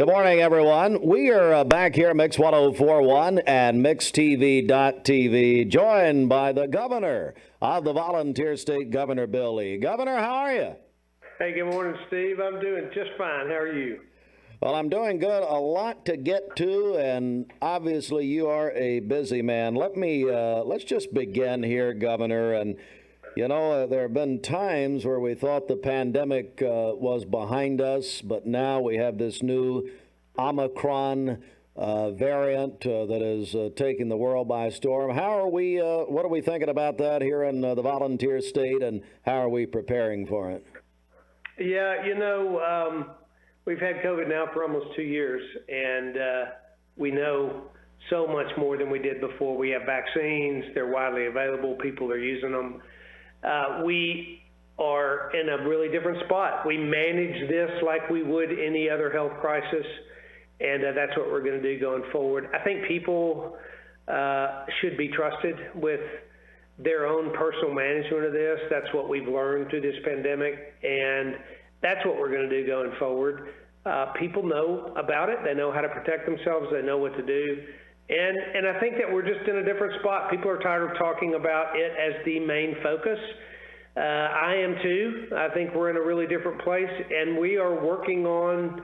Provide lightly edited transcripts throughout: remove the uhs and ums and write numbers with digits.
Good morning, everyone. We are back here, Mix 1041 and MixTV.tv, joined by the governor of the volunteer state, Governor Bill Lee. Governor, how are you? Hey, good morning, Steve. I'm doing just fine. How are you? Well, I'm doing good. A lot to get to, and obviously you are a busy man. Let's just begin here, Governor. And you know, there have been times where we thought the pandemic was behind us, but now we have this new Omicron variant that is taking the world by storm. What are we thinking about that here in the volunteer state, and how are we preparing for it? Yeah, we've had COVID now for almost 2 years, and we know so much more than we did before. We have vaccines. They're widely available. People are using them. We are in a really different spot. We manage this like we would any other health crisis, and that's what we're going to do going forward. I think people should be trusted with their own personal management of this. That's what we've learned through this pandemic, and that's what we're going to do going forward. People know about it. They know how to protect themselves. They know what to do. And I think that we're just in a different spot. People are tired of talking about it as the main focus. I am too. I think we're in a really different place, and we are working on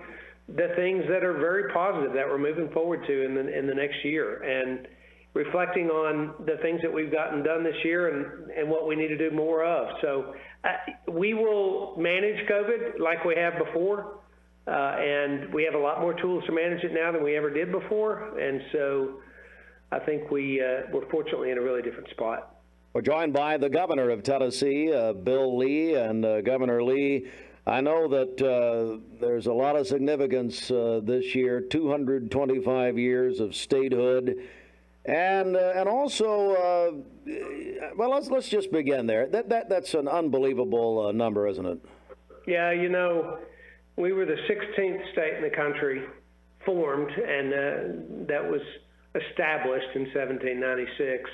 the things that are very positive that we're moving forward to in the next year, and reflecting on the things that we've gotten done this year and what we need to do more of. So we will manage COVID like we have before. And we have a lot more tools to manage it now than we ever did before. And so I think we're fortunately in a really different spot. We're joined by the governor of Tennessee, Bill Lee. And Governor Lee, I know that there's a lot of significance this year, 225 years of statehood. And also, well, let's just begin there. That's an unbelievable number, isn't it? Yeah, we were the 16th state in the country formed, and that was established in 1796.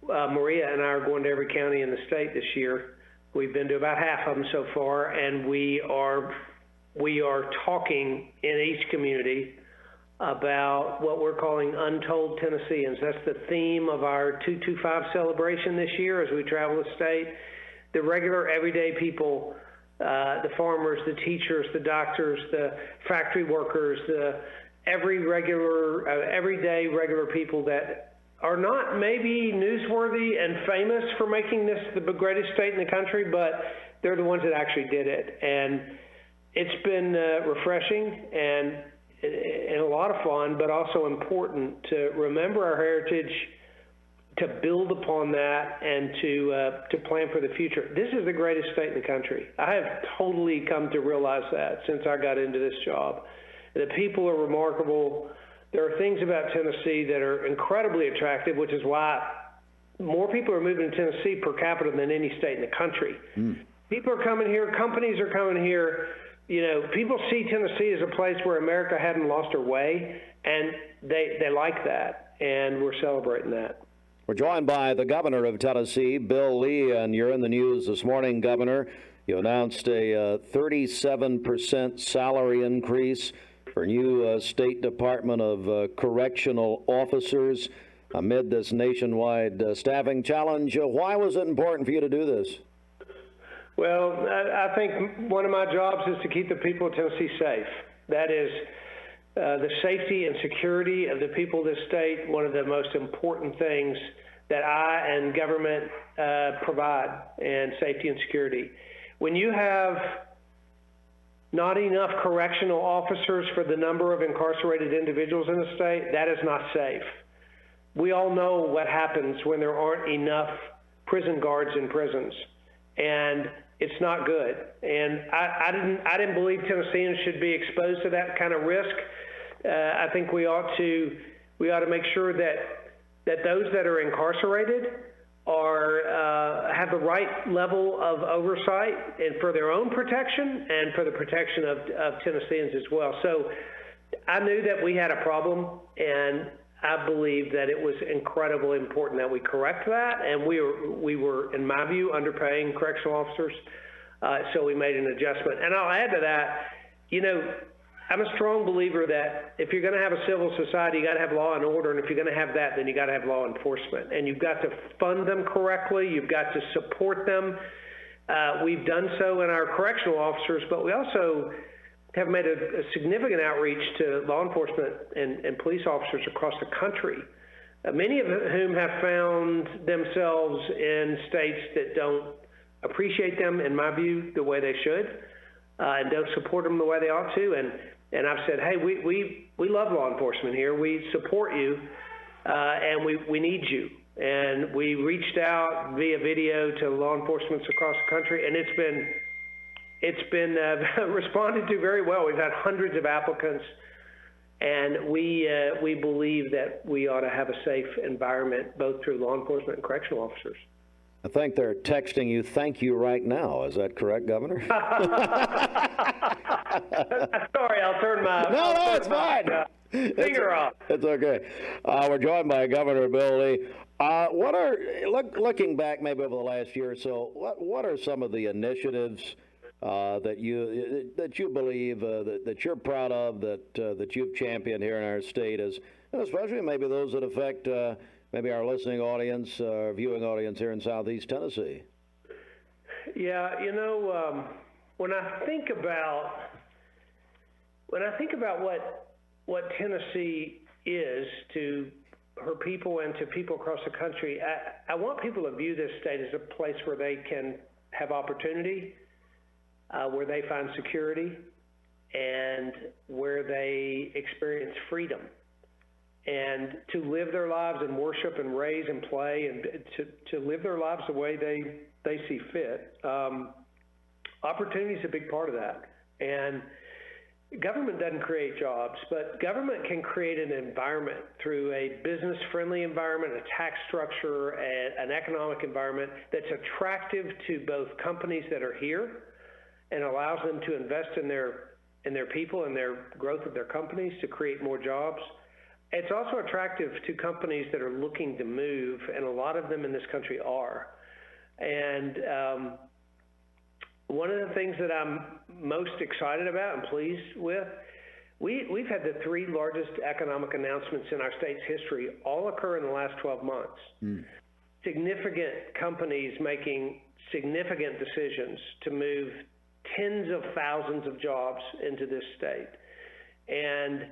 Maria and I are going to every county in the state this year. We've been to about half of them so far, and we are talking in each community about what we're calling Untold Tennesseans. That's the theme of our 225 celebration this year as we travel the state. The regular, everyday people, the farmers, the teachers, the doctors, the factory workers, the everyday regular people that are not maybe newsworthy and famous for making this the greatest state in the country, but they're the ones that actually did it. And it's been refreshing and a lot of fun, but also important to remember our heritage, to build upon that, and to plan for the future. This is the greatest state in the country. I have totally come to realize that since I got into this job. The people are remarkable. There are things about Tennessee that are incredibly attractive, which is why more people are moving to Tennessee per capita than any state in the country. People are coming here. Companies are coming here. People see Tennessee as a place where America hadn't lost her way, and they like that, and we're celebrating that. We're joined by the governor of Tennessee, Bill Lee, and you're in the news this morning, Governor. You announced a 37% salary increase for new State Department of Correctional officers amid this nationwide staffing challenge. Why was it important for you to do this? Well, I think one of my jobs is to keep the people of Tennessee safe. That is the safety and security of the people of this state, one of the most important things that I and government provide, and safety and security. When you have not enough correctional officers for the number of incarcerated individuals in the state, that is not safe. We all know what happens when there aren't enough prison guards in prisons, and it's not good. And I didn't believe Tennesseans should be exposed to that kind of risk. I think we ought to make sure that those that are incarcerated have the right level of oversight, and for their own protection and for the protection of Tennesseans as well. So I knew that we had a problem, and I believe that it was incredibly important that we correct that, and we were, in my view, underpaying correctional officers, so we made an adjustment. And I'll add to that, I'm a strong believer that if you're going to have a civil society, you got to have law and order, and if you're going to have that, then you got to have law enforcement, and you've got to fund them correctly. You've got to support them. We've done so in our correctional officers, but we also have made a significant outreach to law enforcement and police officers across the country, many of whom have found themselves in states that don't appreciate them, in my view, the way they should, and don't support them the way they ought to. And I've said, hey, we love law enforcement here. We support you, and we need you. And we reached out via video to law enforcement across the country, and it's been responded to very well. We've had hundreds of applicants, and we believe that we ought to have a safe environment, both through law enforcement and correctional officers. I think they're texting you thank you right now. Is that correct, Governor? Sorry, I'll turn my No, it's fine. Finger off. It's okay. We're joined by Governor Bill Lee. Looking back maybe over the last year or so, what are some of the initiatives that you believe that you're proud of, that you've championed here in our state, and especially maybe those that affect maybe our listening audience, our viewing audience here in Southeast Tennessee? Yeah, when I think about what Tennessee is to her people and to people across the country, I want people to view this state as a place where they can have opportunity, where they find security, and where they experience freedom, and to live their lives and worship and raise and play, and to live their lives the way they see fit. Opportunity is a big part of that. And government doesn't create jobs, but government can create an environment through a business-friendly environment, a tax structure, an economic environment that's attractive to both companies that are here and allows them to invest in their people and their growth of their companies to create more jobs. It's also attractive to companies that are looking to move, and a lot of them in this country are. And one of the things that I'm most excited about and pleased with, we've had the 3 largest economic announcements in our state's history all occur in the last 12 months. Significant companies making significant decisions to move tens of thousands of jobs into this state. And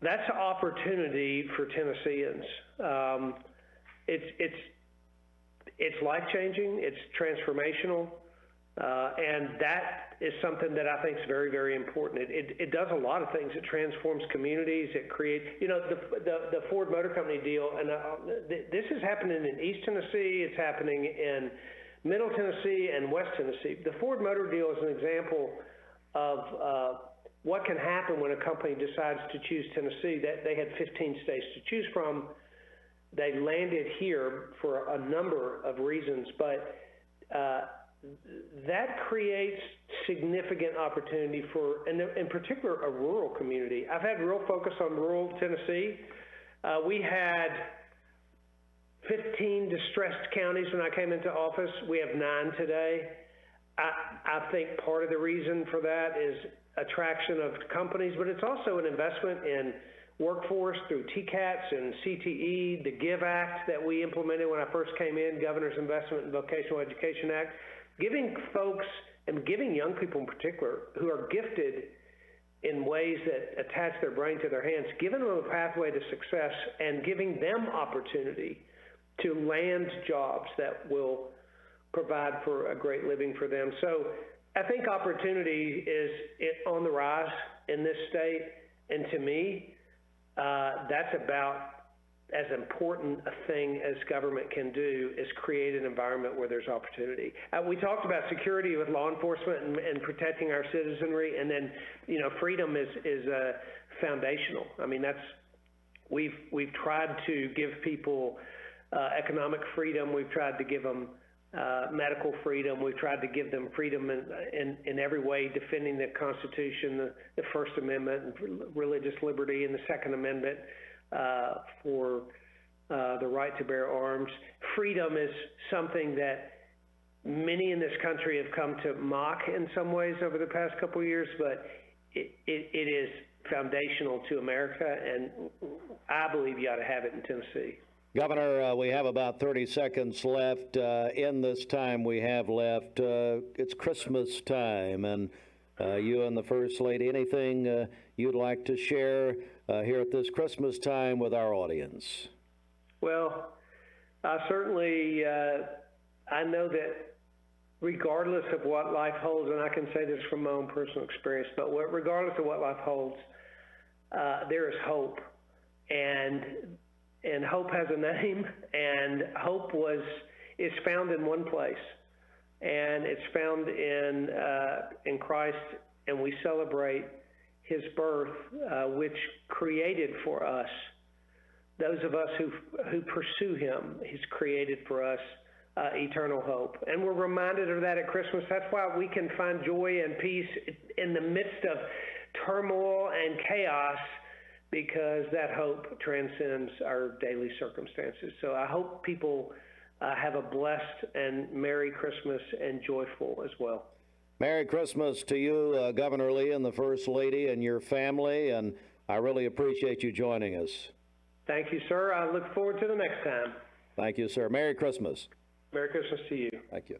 that's an opportunity for Tennesseans. It's life-changing, it's transformational, and that is something that I think is very, very important. It does a lot of things. It transforms communities. It creates, the Ford Motor Company deal, and this is happening in East Tennessee. It's happening in Middle Tennessee and West Tennessee. The Ford Motor deal is an example of what can happen when a company decides to choose Tennessee. That they had 15 states to choose from. They landed here for a number of reasons, but that creates significant opportunity for, and in particular, a rural community. I've had real focus on rural Tennessee. We had 15 distressed counties when I came into office. We have 9 today. I think part of the reason for that is attraction of companies, but it's also an investment in workforce through TCATS and CTE, the GIVE Act that we implemented when I first came in, Governor's Investment in Vocational Education Act, giving folks and giving young people in particular who are gifted in ways that attach their brain to their hands, giving them a pathway to success and giving them opportunity to land jobs that will provide for a great living for them. So I think opportunity is on the rise in this state, and to me, that's about as important a thing as government can do is create an environment where there's opportunity. We talked about security with law enforcement and protecting our citizenry, and then freedom is foundational. I mean, we've tried to give people economic freedom. We've tried to give them medical freedom. We've tried to give them freedom in every way, defending the Constitution, the First Amendment, and religious liberty, and the Second Amendment for the right to bear arms. Freedom is something that many in this country have come to mock in some ways over the past couple of years, but it is foundational to America, and I believe you ought to have it in Tennessee. Governor, we have about 30 seconds left. In this time we have left, it's Christmas time, and you and the First Lady, anything you'd like to share here at this Christmas time with our audience? Well, certainly, I know that regardless of what life holds, and I can say this from my own personal experience, but regardless of what life holds, there is hope. And hope has a name, and hope is found in one place, and it's found in Christ, and we celebrate his birth, which created for us, those of us who pursue him. He's created for us eternal hope, and we're reminded of that at Christmas. That's why we can find joy and peace in the midst of turmoil and chaos, because that hope transcends our daily circumstances. So I hope people have a blessed and Merry Christmas and joyful as well. Merry Christmas to you, Governor Lee, and the First Lady, and your family, and I really appreciate you joining us. Thank you, sir. I look forward to the next time. Thank you, sir. Merry Christmas. Merry Christmas to you. Thank you.